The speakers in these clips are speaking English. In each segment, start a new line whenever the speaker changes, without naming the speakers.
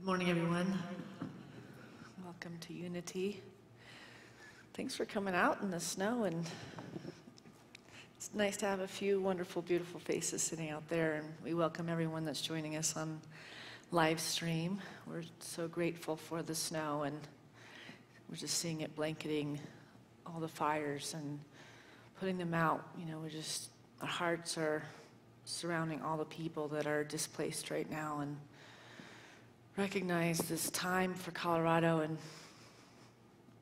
Good morning, everyone. Welcome to Unity. Thanks for coming out in the snow, and it's nice to have a few wonderful, beautiful faces sitting out there, and we welcome everyone that's joining us on live stream. We're so grateful for the snow, and we're just seeing it blanketing all the fires and putting them out. You know, our hearts are surrounding all the people that are displaced right now, and recognize this time for Colorado, and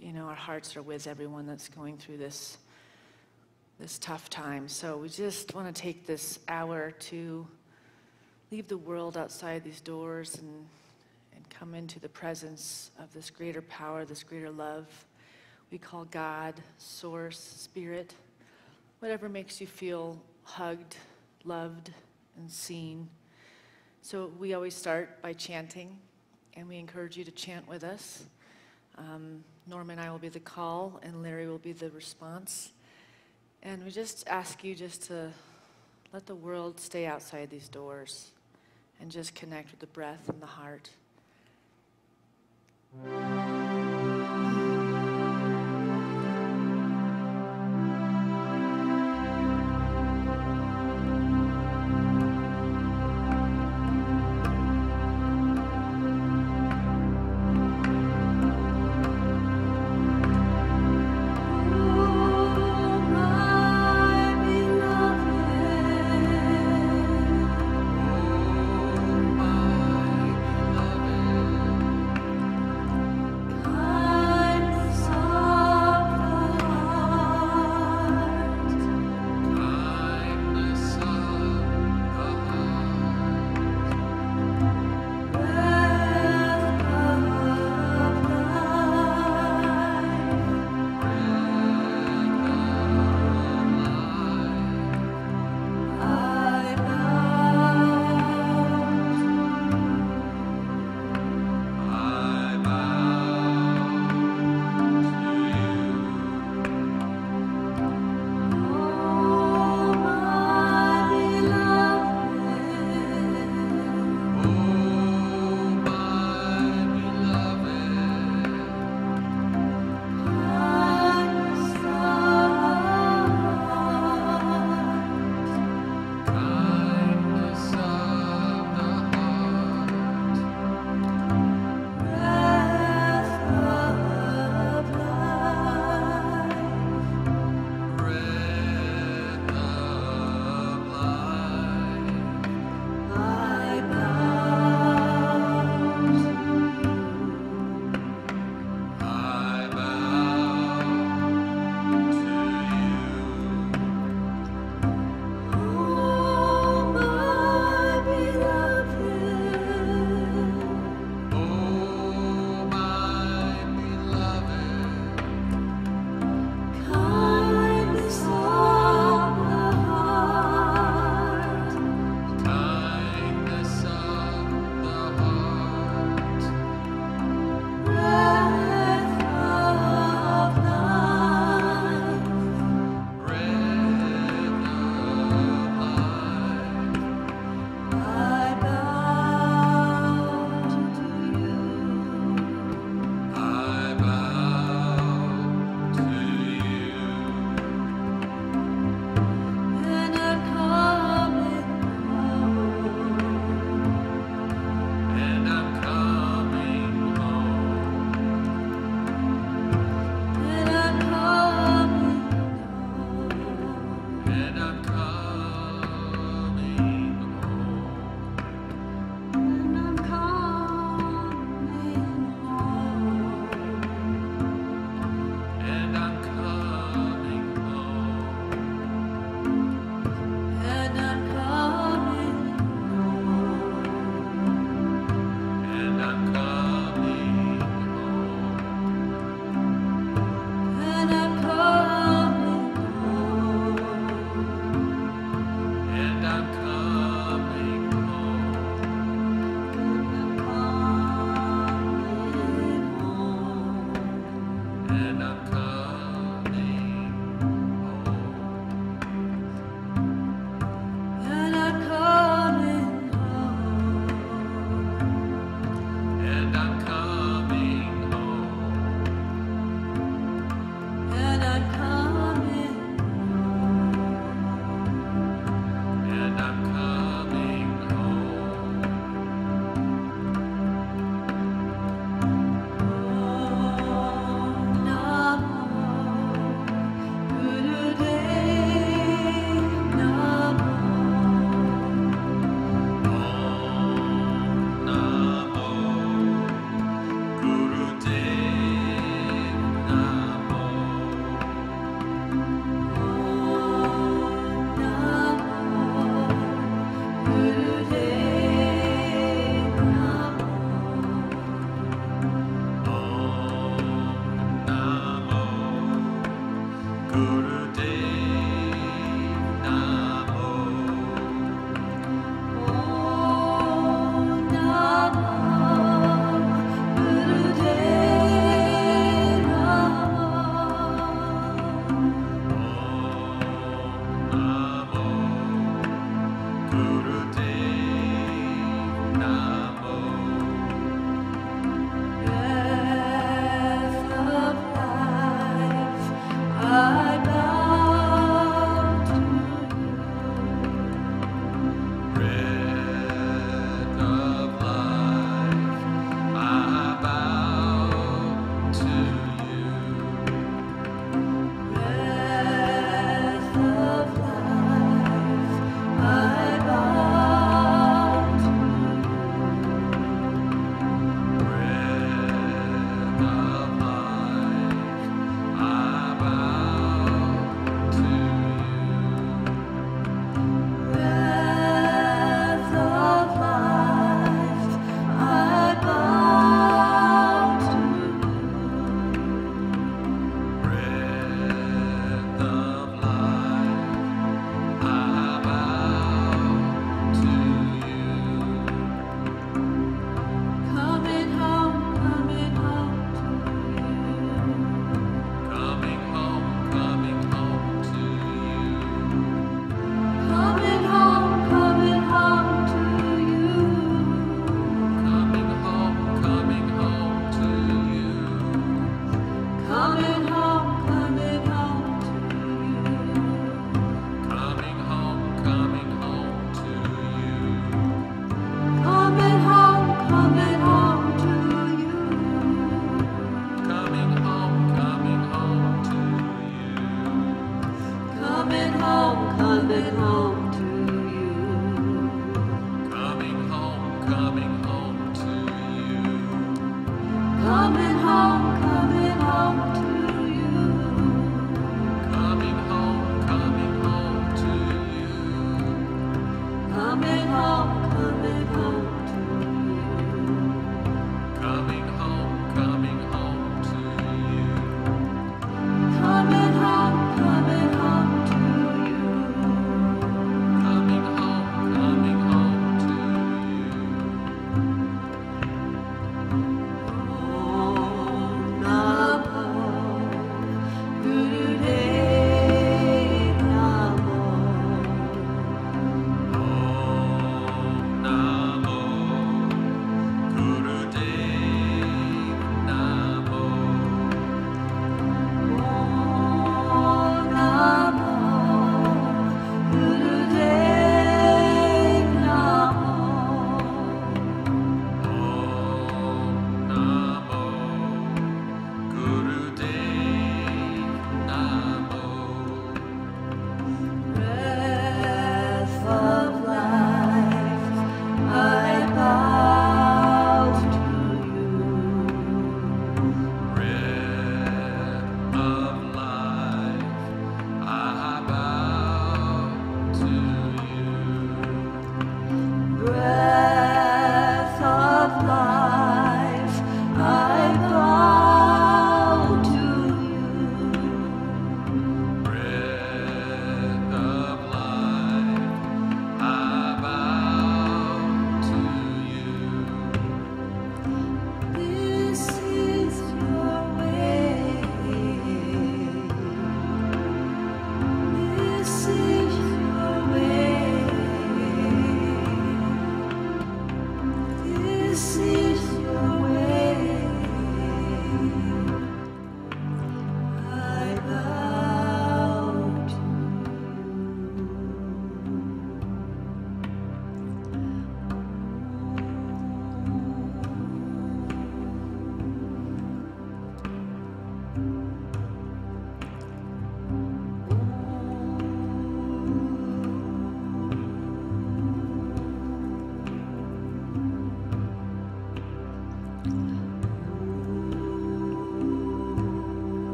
you know, our hearts are with everyone that's going through this tough time. So we just want to take this hour to leave the world outside these doors and come into the presence of this greater power, this greater love we call God, Source, Spirit, whatever makes you feel hugged, loved, and seen. So we always start by chanting, and we encourage you to chant with us. Norma and I will be the call, and Larry will be the response. And we just ask you just to let the world stay outside these doors and just connect with the breath and the heart.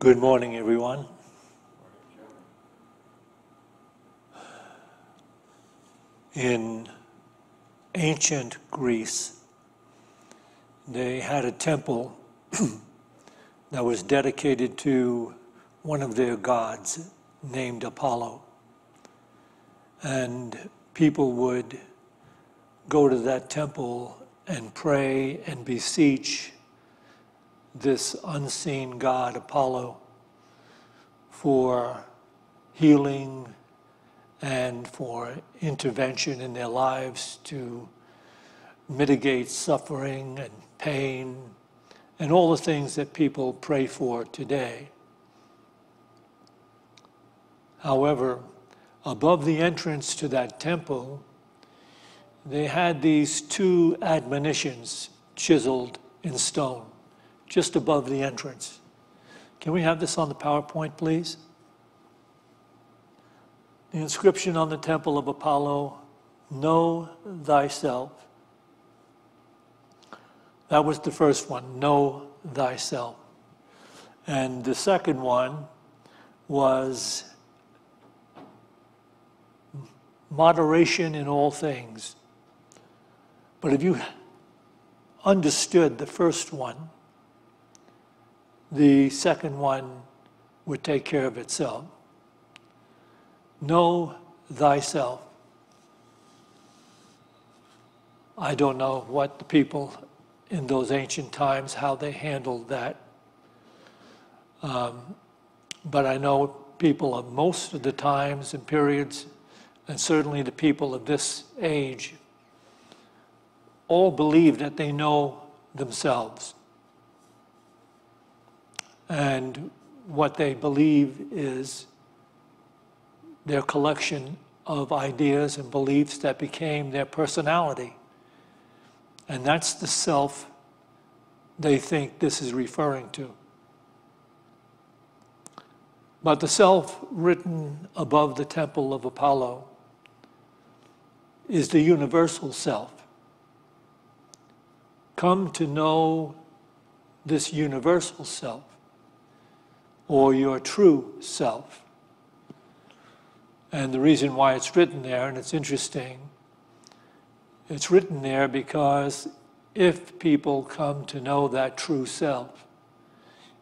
Good morning, everyone. In ancient Greece, they had a temple that was dedicated to one of their gods named Apollo. And people would go to that temple and pray and beseech this unseen god, Apollo, for healing and for intervention in their lives to mitigate suffering and pain and all the things that people pray for today. However, above the entrance to that temple, they had these two admonitions chiseled in stone, just above the entrance. Can we have this on the PowerPoint, please? The inscription on the temple of Apollo, "Know thyself." That was the first one, "Know thyself." And the second one was moderation in all things. But if you understood the first one, the second one would take care of itself. Know thyself. I don't know what the people in those ancient times, how they handled that. But I know people of most of the times and periods, and certainly the people of this age, all believe that they know themselves. And what they believe is their collection of ideas and beliefs that became their personality. And that's the self they think this is referring to. But the self written above the temple of Apollo is the universal self. Come to know this universal self, or your true self. And the reason why it's written there, and it's interesting, it's written there because if people come to know that true self,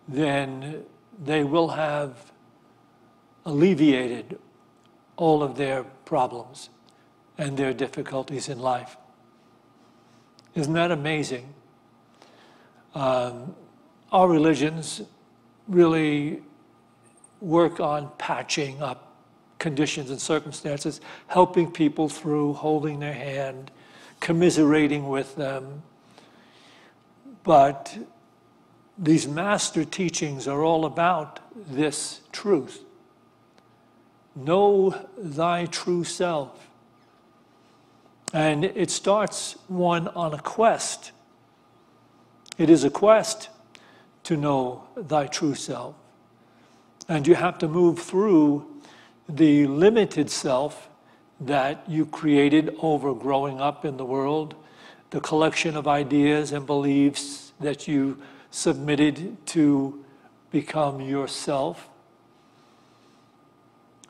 then they will have alleviated all of their problems and their difficulties in life. Isn't that amazing? Our religions really work on patching up conditions and circumstances, helping people through, holding their hand, commiserating with them. But these master teachings are all about this truth. Know thy true self. And it starts one on a quest. It is a quest to know thy true self. And you have to move through the limited self that you created over growing up in the world, the collection of ideas and beliefs that you submitted to become yourself,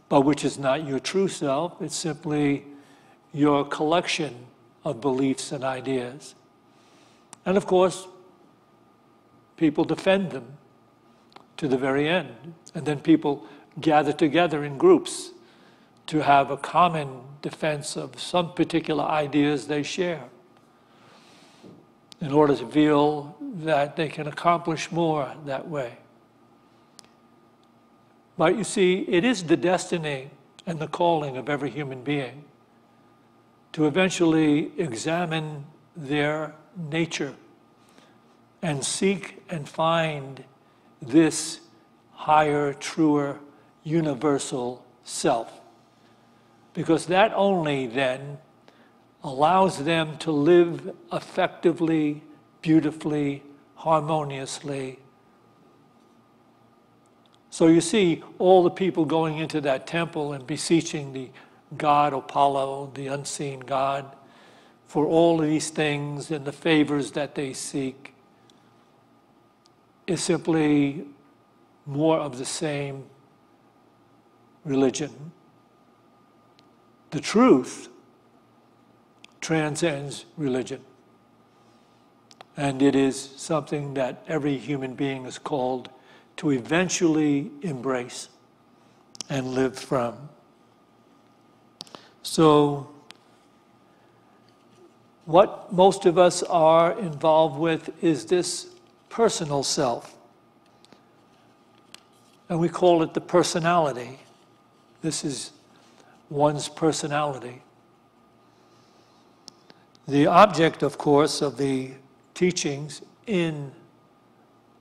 but which is not your true self. It's simply your collection of beliefs and ideas. And of course, people defend them to the very end. And then people gather together in groups to have a common defense of some particular ideas they share in order to feel that they can accomplish more that way. But you see, it is the destiny and the calling of every human being to eventually examine their nature and seek and find this higher, truer, universal self. Because that only then allows them to live effectively, beautifully, harmoniously. So you see all the people going into that temple and beseeching the god Apollo, the unseen god, for all of these things and the favors that they seek is simply more of the same religion. The truth transcends religion. And it is something that every human being is called to eventually embrace and live from. So, what most of us are involved with is this personal self. And we call it the personality. This is one's personality. The object, of course, of the teachings in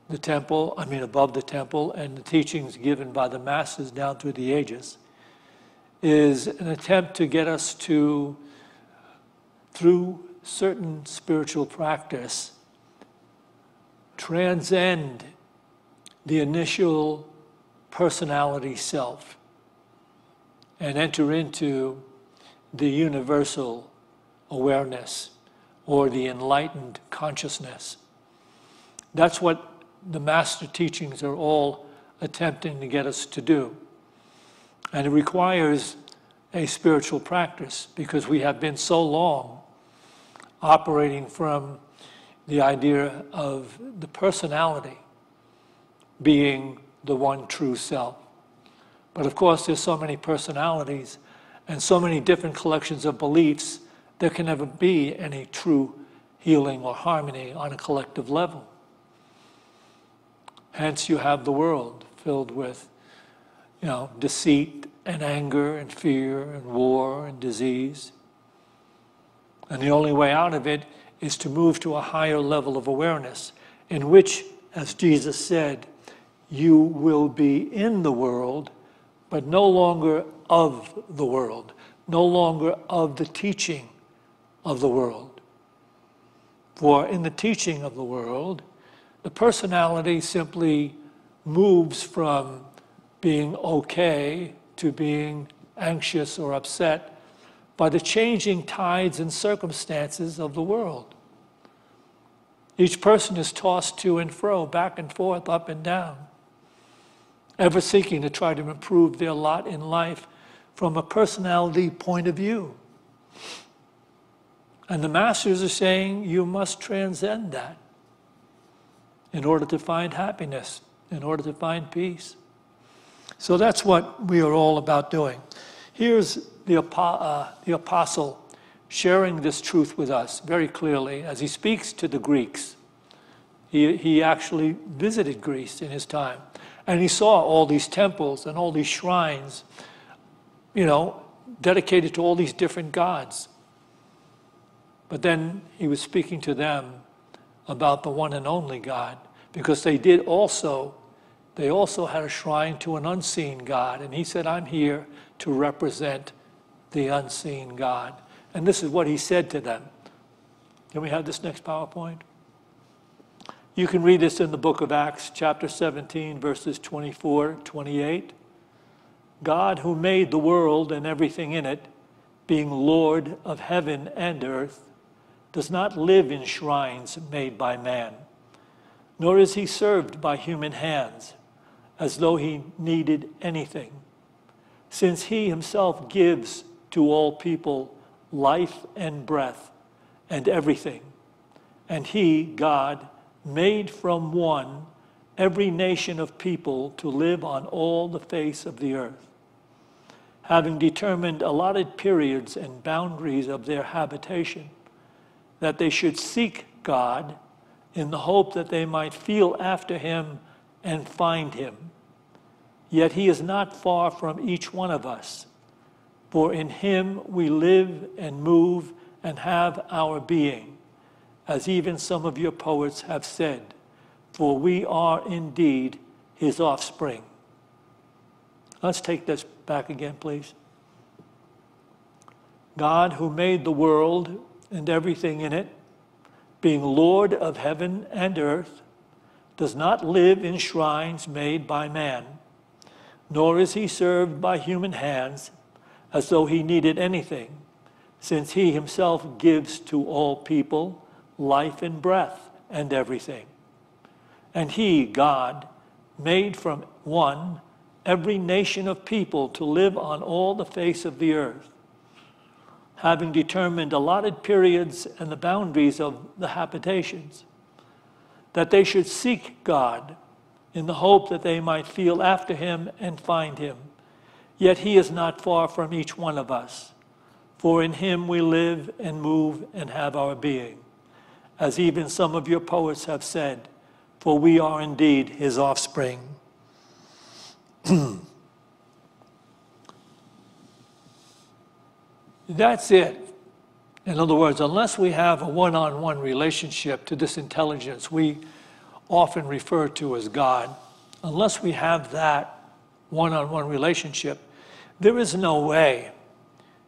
the temple, above the temple, and the teachings given by the masters down through the ages, is an attempt to get us to, through certain spiritual practice, transcend the initial personality self and enter into the universal awareness or the enlightened consciousness. That's what the master teachings are all attempting to get us to do. And it requires a spiritual practice because we have been so long operating from the idea of the personality being the one true self. But of course, there's so many personalities and so many different collections of beliefs, there can never be any true healing or harmony on a collective level. Hence, you have the world filled with, deceit and anger and fear and war and disease. And the only way out of it is to move to a higher level of awareness in which, as Jesus said, you will be in the world, but no longer of the world, no longer of the teaching of the world. For in the teaching of the world, the personality simply moves from being okay to being anxious or upset by the changing tides and circumstances of the world. Each person is tossed to and fro, back and forth, up and down, ever seeking to try to improve their lot in life from a personality point of view. And the masters are saying you must transcend that in order to find happiness, in order to find peace. So that's what we are all about doing. Here's the apostle sharing this truth with us very clearly as he speaks to the Greeks. He actually visited Greece in his time. And he saw all these temples and all these shrines, dedicated to all these different gods. But then he was speaking to them about the one and only God, because they also had a shrine to an unseen God. And he said, I'm here to represent the unseen God. And this is what he said to them. Can we have this next PowerPoint? You can read this in the book of Acts, chapter 17, verses 24, 28. God, who made the world and everything in it, being Lord of heaven and earth, does not live in shrines made by man, nor is he served by human hands, as though he needed anything, since he himself gives to all people life and breath and everything. And he, God, made from one every nation of people to live on all the face of the earth, having determined allotted periods and boundaries of their habitation, that they should seek God in the hope that they might feel after him and find him. Yet he is not far from each one of us, for in him we live and move and have our being, as even some of your poets have said, for we are indeed his offspring. Let's take this back again, please. God, who made the world and everything in it, being Lord of heaven and earth, does not live in shrines made by man, nor is he served by human hands, as though he needed anything, since he himself gives to all people life and breath and everything. And he, God, made from one every nation of people to live on all the face of the earth, having determined allotted periods and the boundaries of the habitations, that they should seek God in the hope that they might feel after him and find him. Yet he is not far from each one of us, for in him we live and move and have our being, as even some of your poets have said, for we are indeed his offspring. That's it. In other words, unless we have a one-on-one relationship to this intelligence we often refer to as God, unless we have that one-on-one relationship, there is no way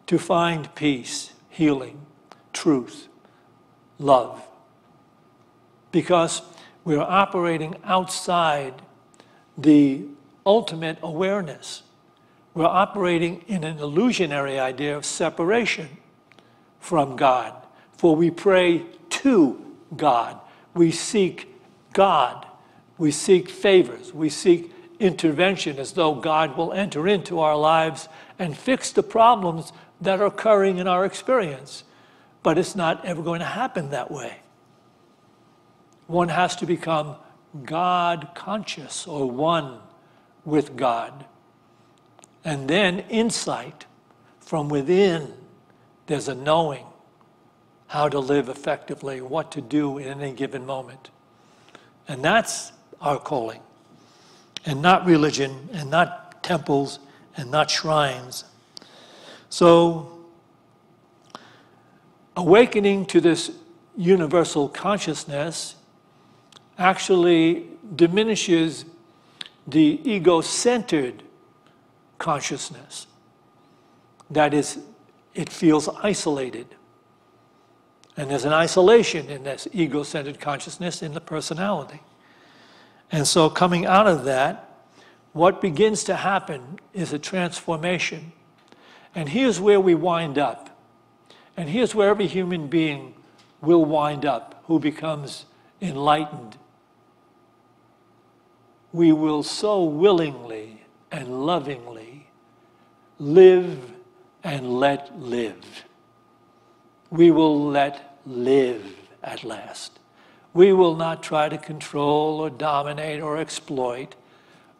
to find peace, healing, truth, love. Because we are operating outside the ultimate awareness. We're operating in an illusionary idea of separation from God. For we pray to God. We seek God. We seek favors. We seek intervention as though God will enter into our lives and fix the problems that are occurring in our experience. But it's not ever going to happen that way. One has to become God conscious, or one with God. And then insight from within. There's a knowing how to live effectively, what to do in any given moment. And that's our calling. And not religion, and not temples, and not shrines. So, awakening to this universal consciousness actually diminishes the ego-centered consciousness. That is, it feels isolated. And there's an isolation in this ego-centered consciousness in the personality. And so coming out of that, what begins to happen is a transformation. And here's where we wind up. And here's where every human being will wind up who becomes enlightened. We will so willingly and lovingly live and let live. We will let live at last. We will not try to control or dominate or exploit.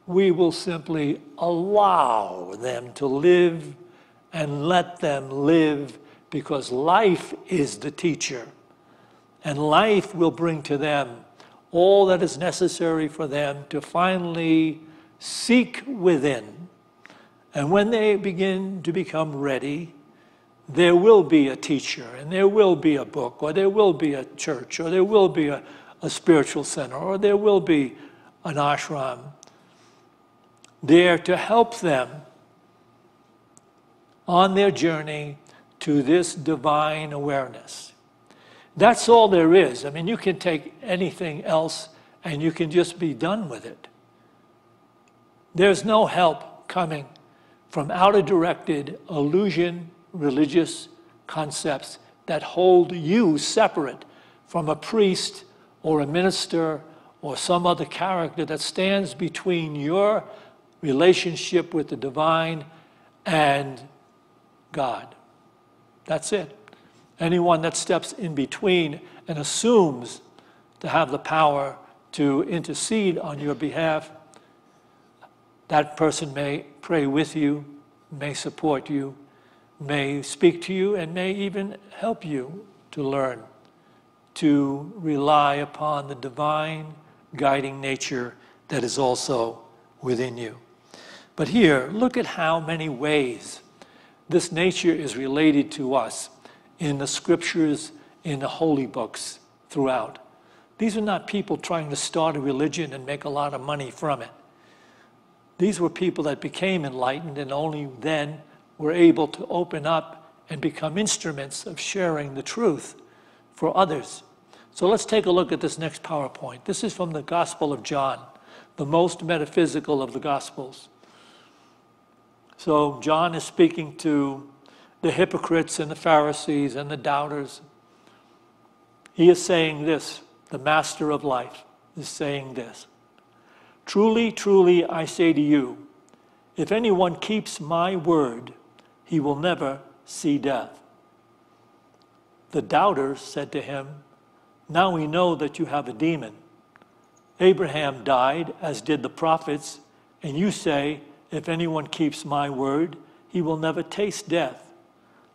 We will simply allow them to live and let them live, because life is the teacher. And life will bring to them all that is necessary for them to finally seek within. And when they begin to become ready, there will be a teacher, and there will be a book, or there will be a church, or there will be a spiritual center, or there will be an ashram there to help them on their journey to this divine awareness. That's all there is. I mean, you can take anything else and you can just be done with it. There's no help coming from outer-directed illusion religious concepts that hold you separate from a priest or a minister or some other character that stands between your relationship with the divine and God. That's it. Anyone that steps in between and assumes to have the power to intercede on your behalf, that person may pray with you, may support you, may speak to you, and may even help you to learn to rely upon the divine guiding nature that is also within you. But here, look at how many ways this nature is related to us in the scriptures, in the holy books throughout. These are not people trying to start a religion and make a lot of money from it. These were people that became enlightened and only then were able to open up and become instruments of sharing the truth for others. So let's take a look at this next PowerPoint. This is from the Gospel of John, the most metaphysical of the Gospels. So John is speaking to the hypocrites and the Pharisees and the doubters. He is saying this, the Master of Life is saying this. Truly, truly, I say to you, if anyone keeps my word, he will never see death. The doubters said to him, now we know that you have a demon. Abraham died, as did the prophets, and you say, if anyone keeps my word, he will never taste death.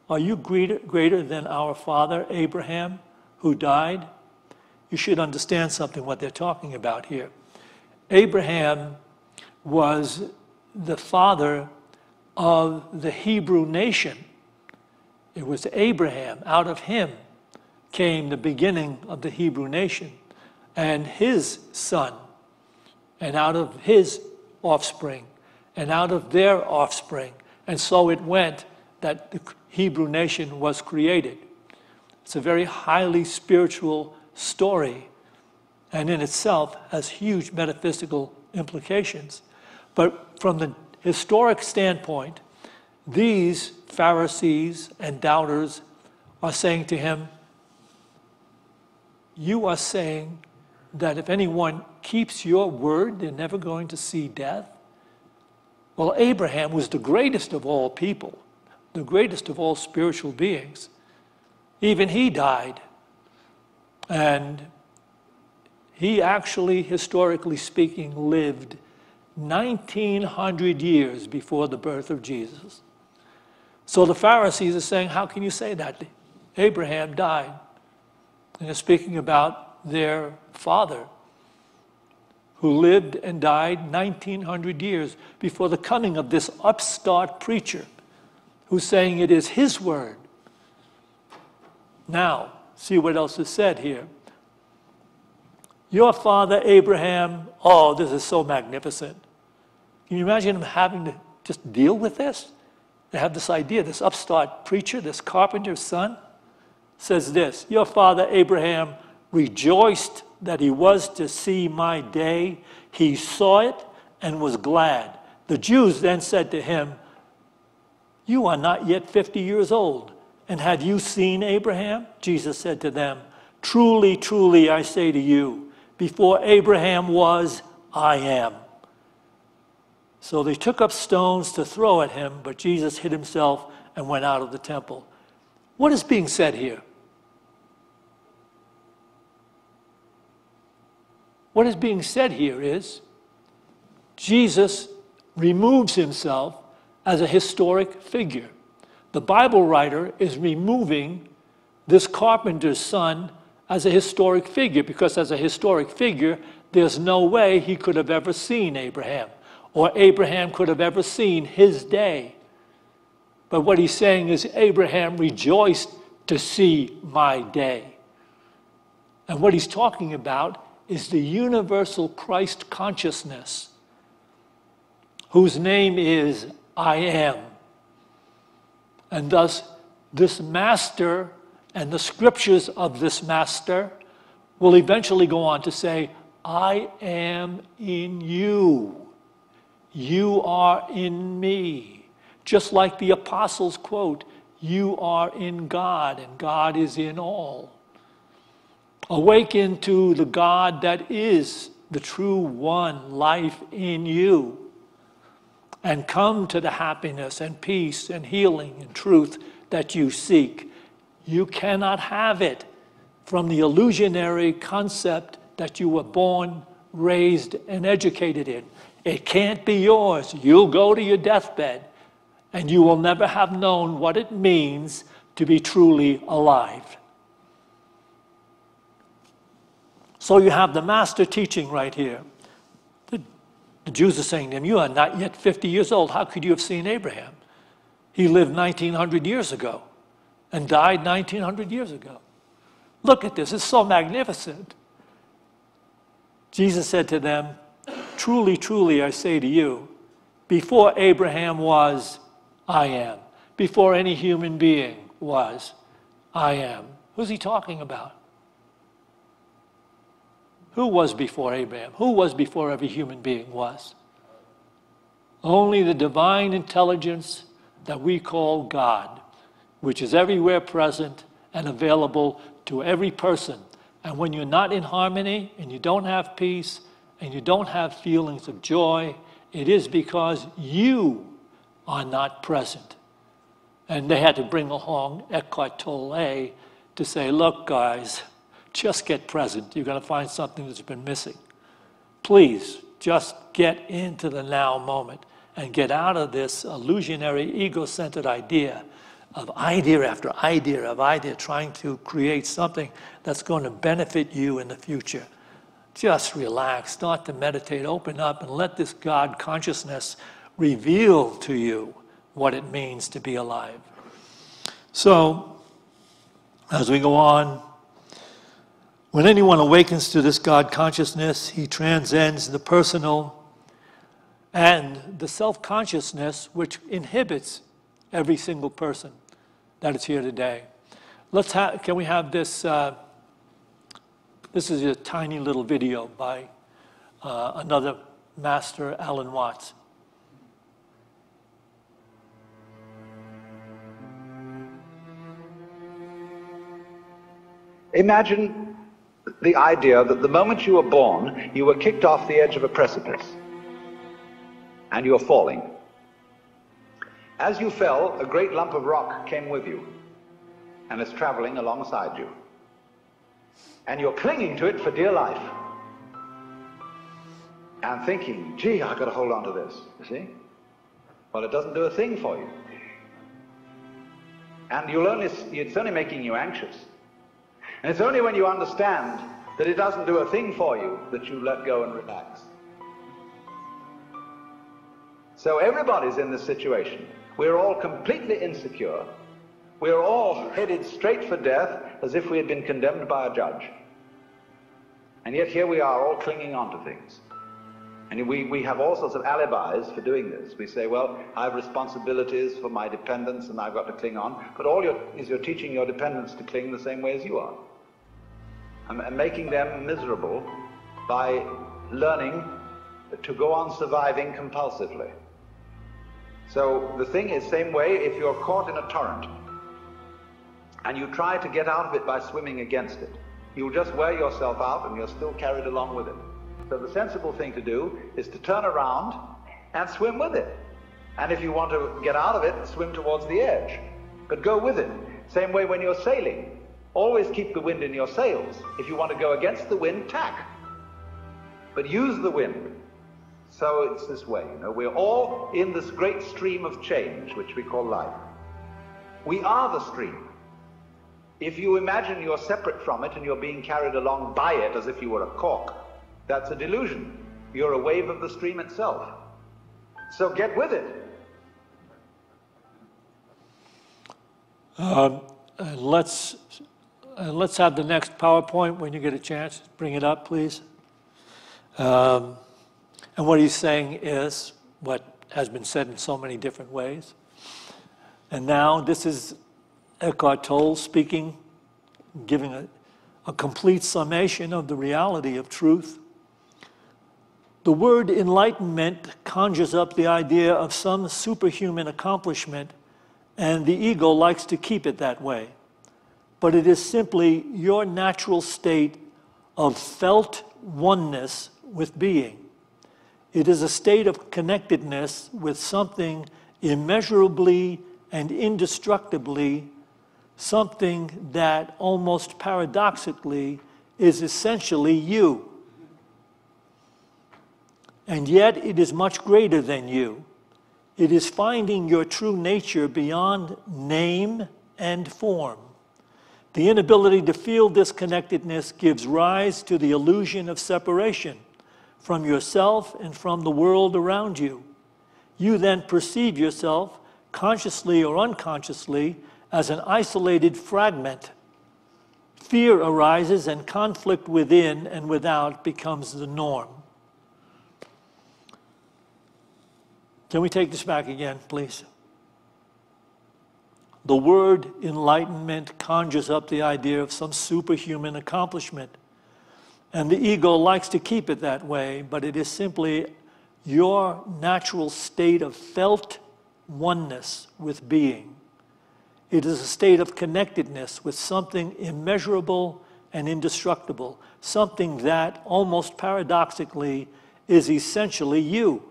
Are you greater than our father Abraham, who died? You should understand something, what they're talking about here. Abraham was the father of the Hebrew nation. It was Abraham. Out of him came the beginning of the Hebrew nation, and his son, and out of his offspring, and out of their offspring. And so it went that the Hebrew nation was created. It's a very highly spiritual story, and in itself has huge metaphysical implications. But from the historic standpoint, these Pharisees and doubters are saying to him, you are saying that if anyone keeps your word, they're never going to see death? Well, Abraham was the greatest of all people, the greatest of all spiritual beings. Even he died. And He actually, historically speaking, lived 1900 years before the birth of Jesus. So the Pharisees are saying, how can you say that? Abraham died. And they're speaking about their father, who lived and died 1900 years before the coming of this upstart preacher who's saying it is his word. Now, see what else is said here. Your father Abraham, oh, this is so magnificent. Can you imagine him having to just deal with this? They have this idea, this upstart preacher, this carpenter's son, says this, your father Abraham rejoiced that he was to see my day. He saw it and was glad. The Jews then said to him, you are not yet 50 years old, and have you seen Abraham? Jesus said to them, truly, truly, I say to you, before Abraham was, I am. So they took up stones to throw at him, but Jesus hid himself and went out of the temple. What is being said here? What is being said here is Jesus removes himself as a historic figure. The Bible writer is removing this carpenter's son as a historic figure, because as a historic figure, there's no way he could have ever seen Abraham, or Abraham could have ever seen his day. But what he's saying is Abraham rejoiced to see my day. And what he's talking about is the universal Christ consciousness, whose name is I am. And thus, this master and the scriptures of this master will eventually go on to say, I am in you. You are in me. Just like the apostles quote, you are in God, and God is in all. Awaken to the God that is the true one life in you, and come to the happiness and peace and healing and truth that you seek. You cannot have it from the illusionary concept that you were born, raised, and educated in. It can't be yours. You'll go to your deathbed, and you will never have known what it means to be truly alive. So you have the master teaching right here. The Jews are saying to him, you are not yet 50 years old. How could you have seen Abraham? He lived 1900 years ago and died 1900 years ago. Look at this. It's so magnificent. Jesus said to them, truly, truly, I say to you, before Abraham was, I am. Before any human being was, I am. Who's he talking about? Who was before Abraham? Who was before every human being was? Only the divine intelligence that we call God, which is everywhere present and available to every person. And when you're not in harmony, and you don't have peace, and you don't have feelings of joy, it is because you are not present. And they had to bring along Eckhart Tolle to say, look, guys, just get present. You're going to find something that's been missing. Please, just get into the now moment and get out of this illusionary, ego-centered idea of idea after idea of idea, trying to create something that's going to benefit you in the future. Just relax, start to meditate, open up, and let this God consciousness reveal to you what it means to be alive. So, as we go on, when anyone awakens to this God consciousness, he transcends the personal and the self-consciousness which inhibits every single person that is here today. Can we have this? This is a tiny little video by another master, Alan Watts.
Imagine the idea that the moment you were born, you were kicked off the edge of a precipice, and you're falling. As you fell, a great lump of rock came with you, and is traveling alongside you. And you're clinging to it for dear life. and thinking, gee, I've got to hold on to this, you see? Well, it doesn't do a thing for you. And it's only making you anxious. And it's only when you understand that it doesn't do a thing for you that you let go and relax. So everybody's in this situation. We're all completely insecure. We're all headed straight for death as if we had been condemned by a judge. And yet here we are all clinging on to things. And we have all sorts of alibis for doing this. We say, well, I have responsibilities for my dependents and I've got to cling on. But all you're teaching your dependents to cling the same way as you are. And making them miserable by learning to go on surviving compulsively. So the thing is, same way, if you're caught in a torrent and you try to get out of it by swimming against it, you'll just wear yourself out and you're still carried along with it. So the sensible thing to do is to turn around and swim with it. And if you want to get out of it, swim towards the edge. But go with it. Same way when you're sailing. Always keep the wind in your sails. If you want to go against the wind, tack. But use the wind. So it's this way, you know. We're all in this great stream of change, which we call life. We are the stream. If you imagine you're separate from it and you're being carried along by it as if you were a cork, that's a delusion. You're a wave of the stream itself. So get with it.
Let's have the next PowerPoint when you get a chance. Bring it up, please. And what he's saying is what has been said in so many different ways. And now this is Eckhart Tolle speaking, giving a complete summation of the reality of truth. The word enlightenment conjures up the idea of some superhuman accomplishment, and the ego likes to keep it that way. But it is simply your natural state of felt oneness with being. It is a state of connectedness with something immeasurably and indestructibly, something that almost paradoxically is essentially you. And yet it is much greater than you. It is finding your true nature beyond name and form. The inability to feel this connectedness gives rise to the illusion of separation from yourself and from the world around you. You then perceive yourself, consciously or unconsciously, as an isolated fragment. Fear arises and conflict within and without becomes the norm. Can we take this back again, please? The word enlightenment conjures up the idea of some superhuman accomplishment. And the ego likes to keep it that way, but it is simply your natural state of felt oneness with being. It is a state of connectedness with something immeasurable and indestructible, something that, almost paradoxically, is essentially you.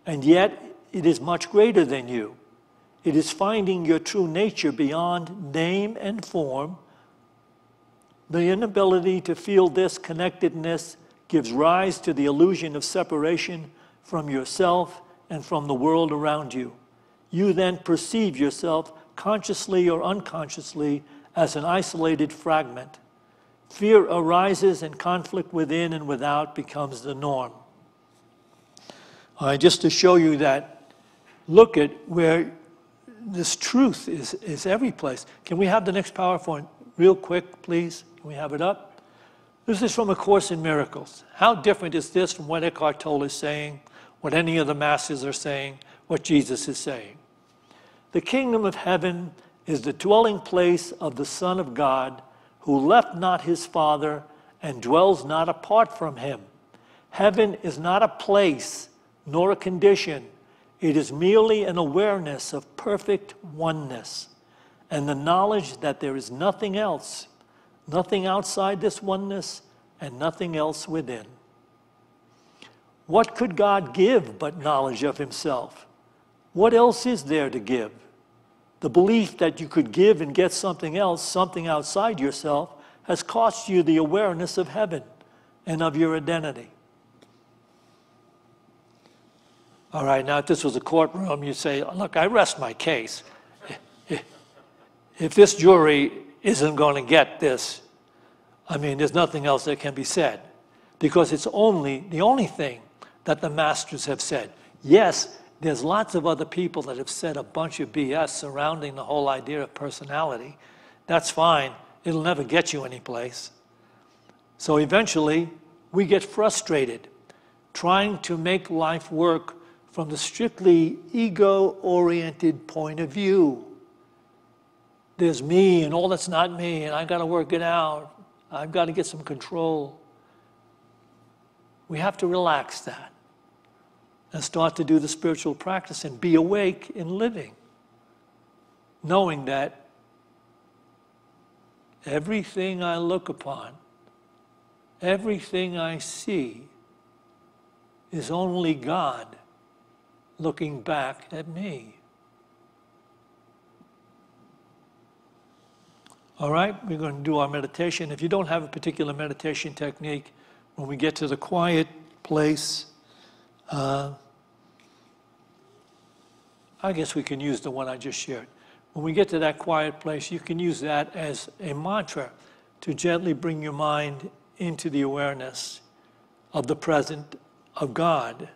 And yet, it is much greater than you. It is finding your true nature beyond name and form. The inability to feel this connectedness gives rise to the illusion of separation from yourself and from the world around you. You then perceive yourself, consciously or unconsciously, as an isolated fragment. Fear arises and conflict within and without becomes the norm. Just to show you that, look at where this truth is every place. Can we have the next PowerPoint real quick, please? Can we have it up? This is from A Course in Miracles. How different is this from what Eckhart Tolle is saying, what any of the masters are saying, what Jesus is saying? The kingdom of heaven is the dwelling place of the Son of God, who left not his Father and dwells not apart from him. Heaven is not a place nor a condition. It is merely an awareness of perfect oneness and the knowledge that there is nothing else, nothing outside this oneness and nothing else within. What could God give but knowledge of himself? What else is there to give? The belief that you could give and get something else, something outside yourself, has cost you the awareness of heaven and of your identity. All right, now if this was a courtroom, you'd say, look, I rest my case. If this jury isn't going to get this, I mean, there's nothing else that can be said, because it's the only thing that the masters have said. Yes, there's lots of other people that have said a bunch of BS surrounding the whole idea of personality. That's fine. It'll never get you anyplace. So eventually, we get frustrated trying to make life work from the strictly ego-oriented point of view. There's me and all that's not me, and I've got to work it out. I've got to get some control. We have to relax that and start to do the spiritual practice and be awake in living, knowing that everything I look upon, everything I see is only God looking back at me. All right, we're going to do our meditation. If you don't have a particular meditation technique, when we get to the quiet place, I guess we can use the one I just shared. When we get to that quiet place, you can use that as a mantra to gently bring your mind into the awareness of the present of God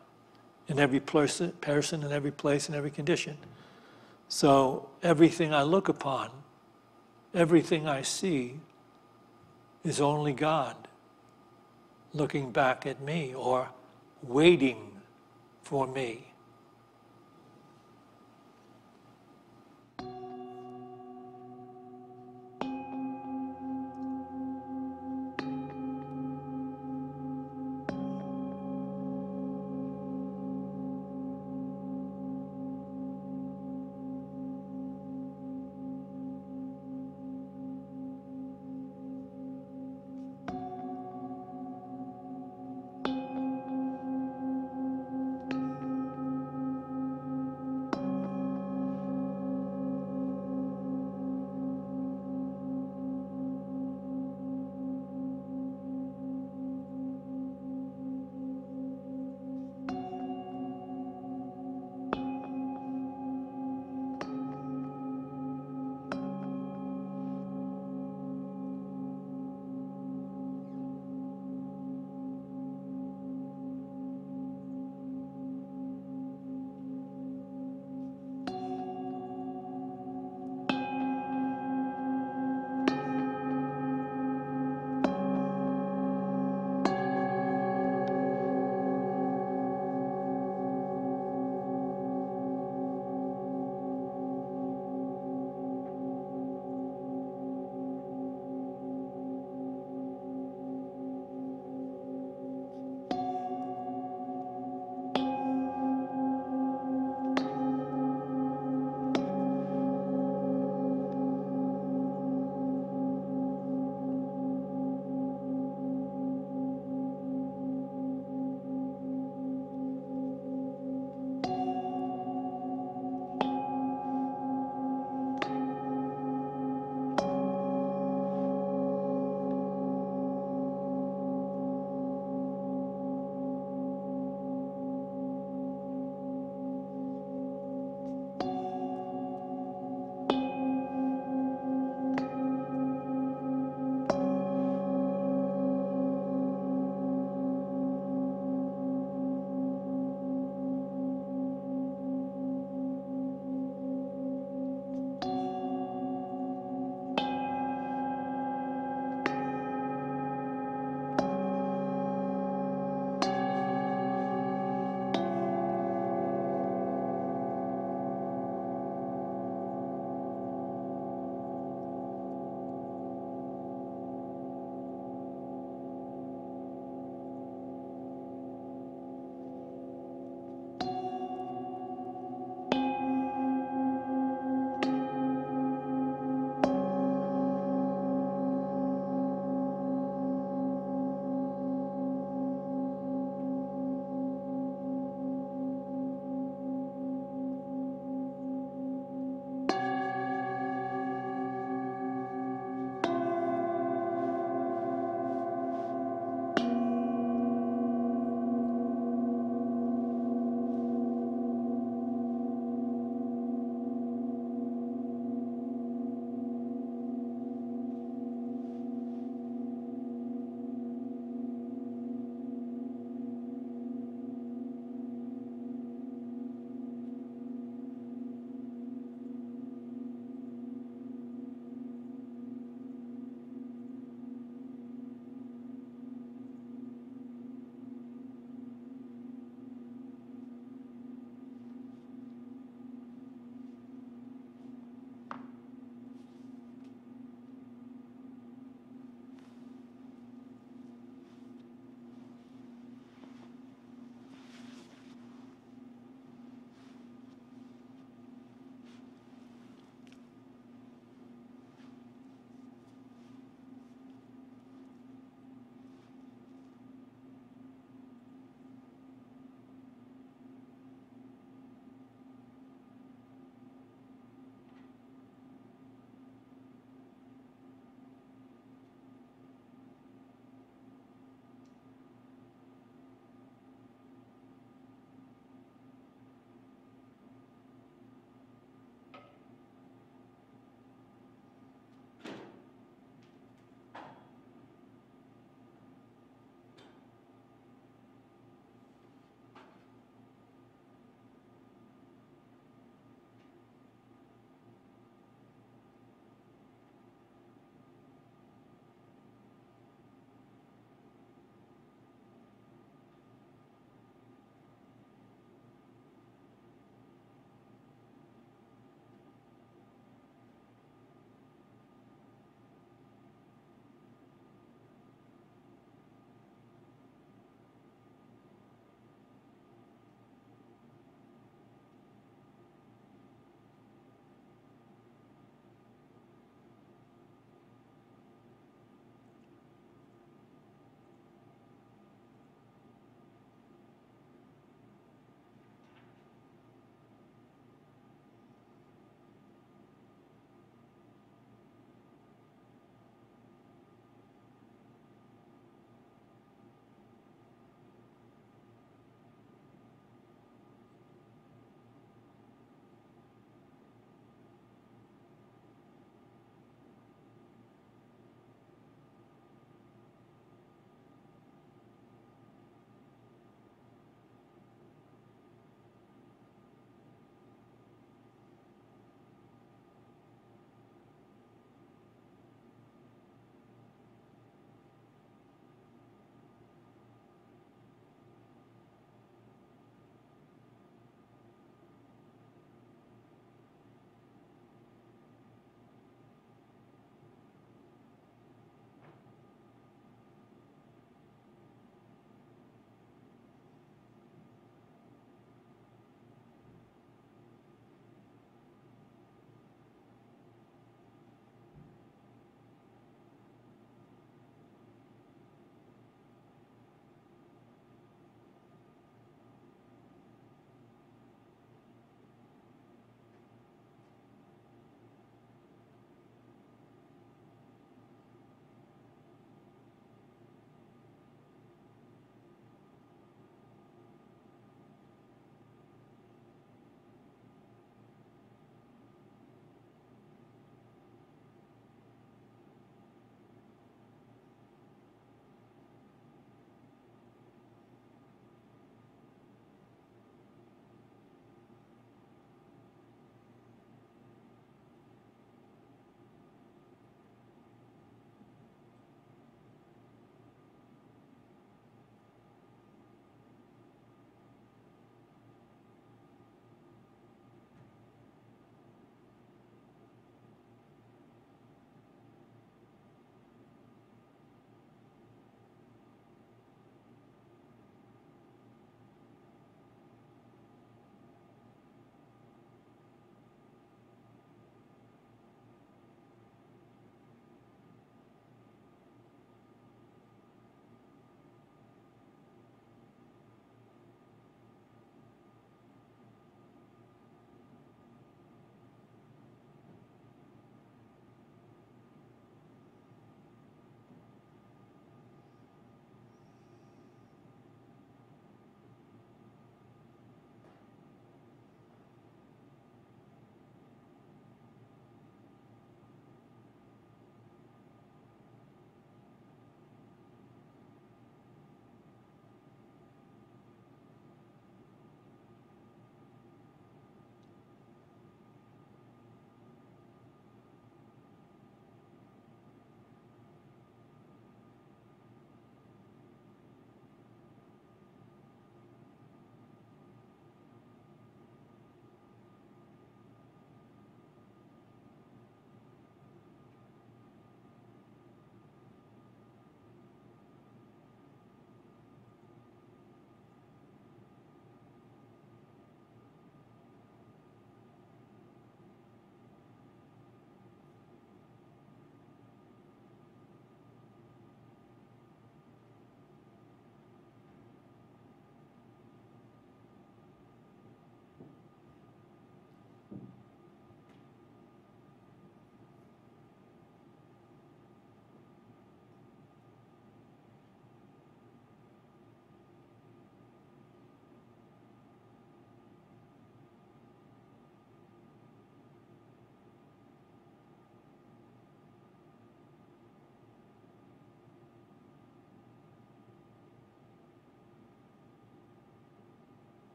in every person, in every place, in every condition. So everything I look upon, everything I see is only God looking back at me or waiting for me.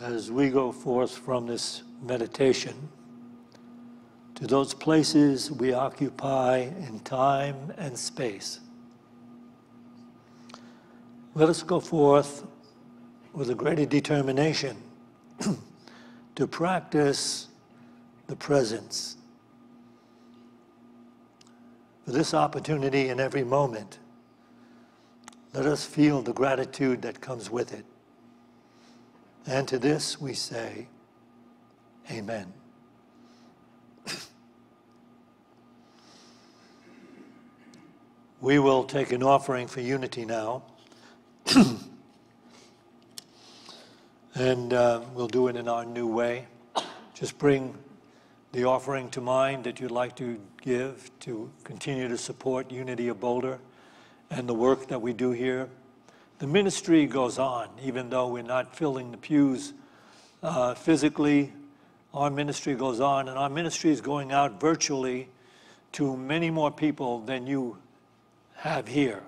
as we go forth from this meditation to those places we occupy in time and space. Let us go forth with a greater determination to practice the presence. For this opportunity in every moment, let us feel the gratitude that comes with it. And to this we say, Amen. We will take an offering for unity now. And we'll do it in our new way. Just bring the offering to mind that you'd like to give to continue to support Unity of Boulder and the work that we do here. The ministry goes on, even though we're not filling the pews physically. Our ministry goes on, and our ministry is going out virtually to many more people than you have here.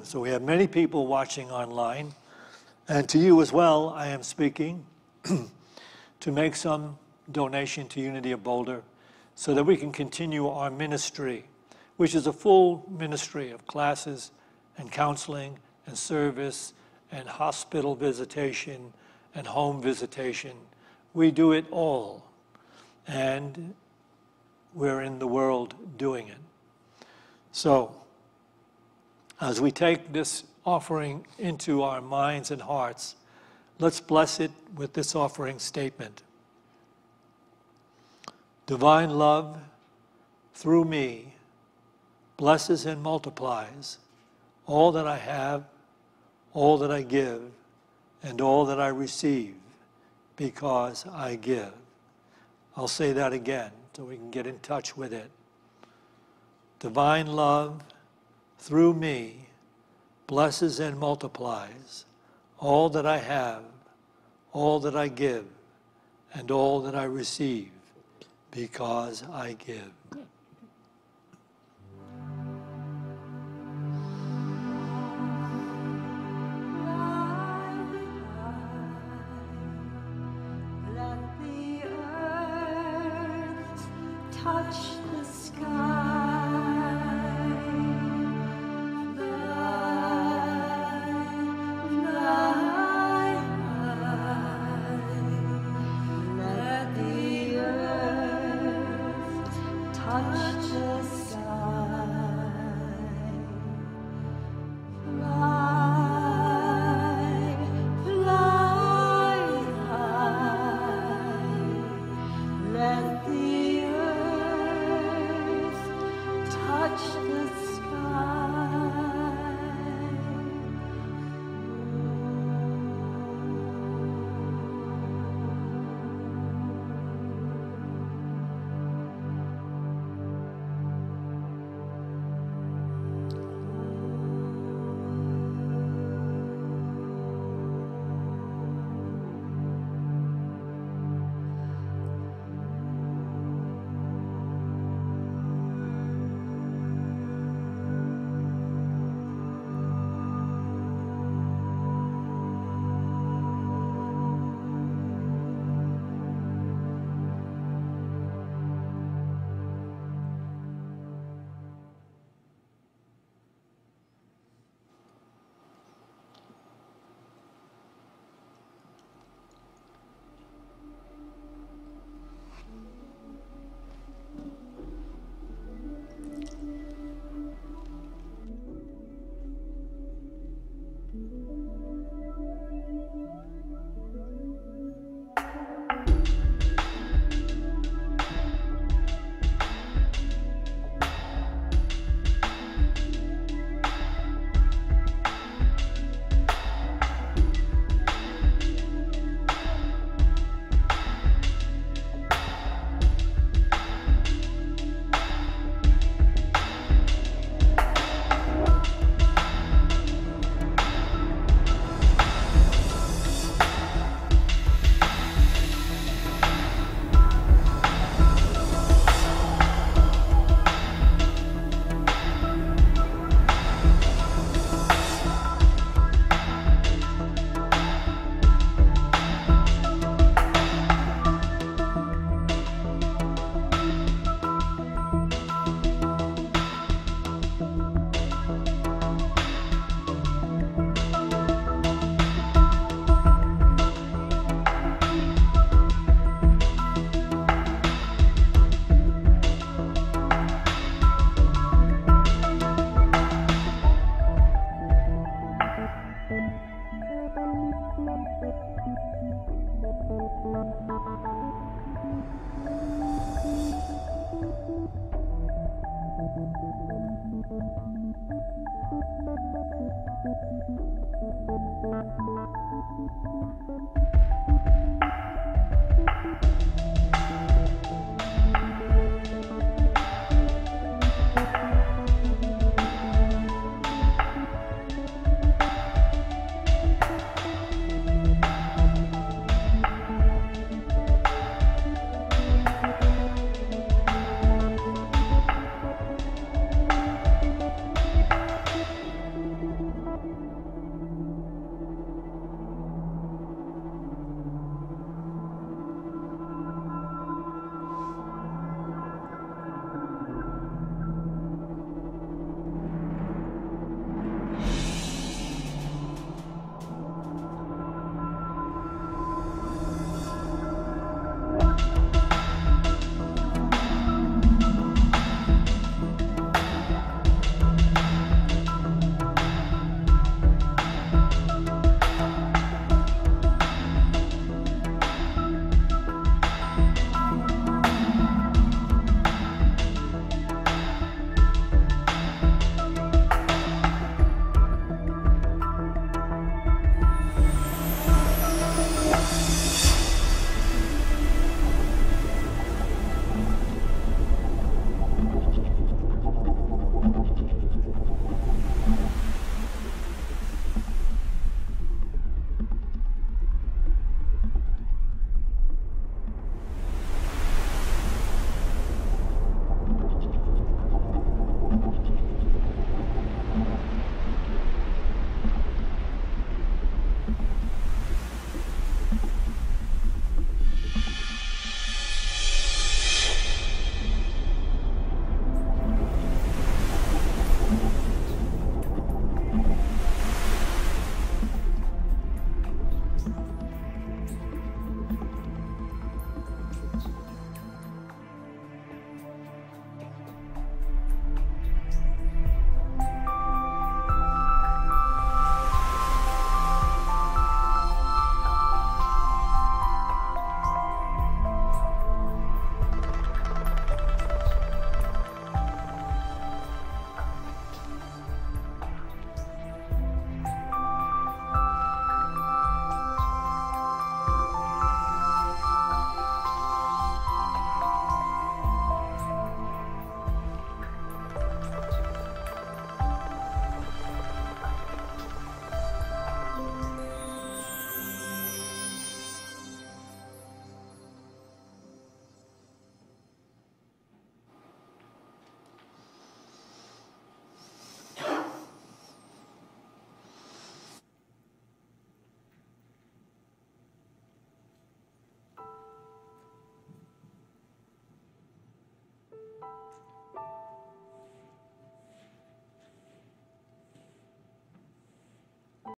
So we have many people watching online, and to you as well, I am speaking to make some donation to Unity of Boulder so that we can continue our ministry, which is a full ministry of classes and counseling and service and hospital visitation and home visitation. We do it all, and we're in the world doing it. So, as we take this offering into our minds and hearts, let's bless it with this offering statement. Divine love, through me, blesses and multiplies all that I have, all that I give, and all that I receive, because I give. I'll say that again so we can get in touch with it. Divine love, through me, blesses and multiplies all that I have, all that I give, and all that I receive, because I give.
Touch the sky, fly high. Let the earth touch the sky.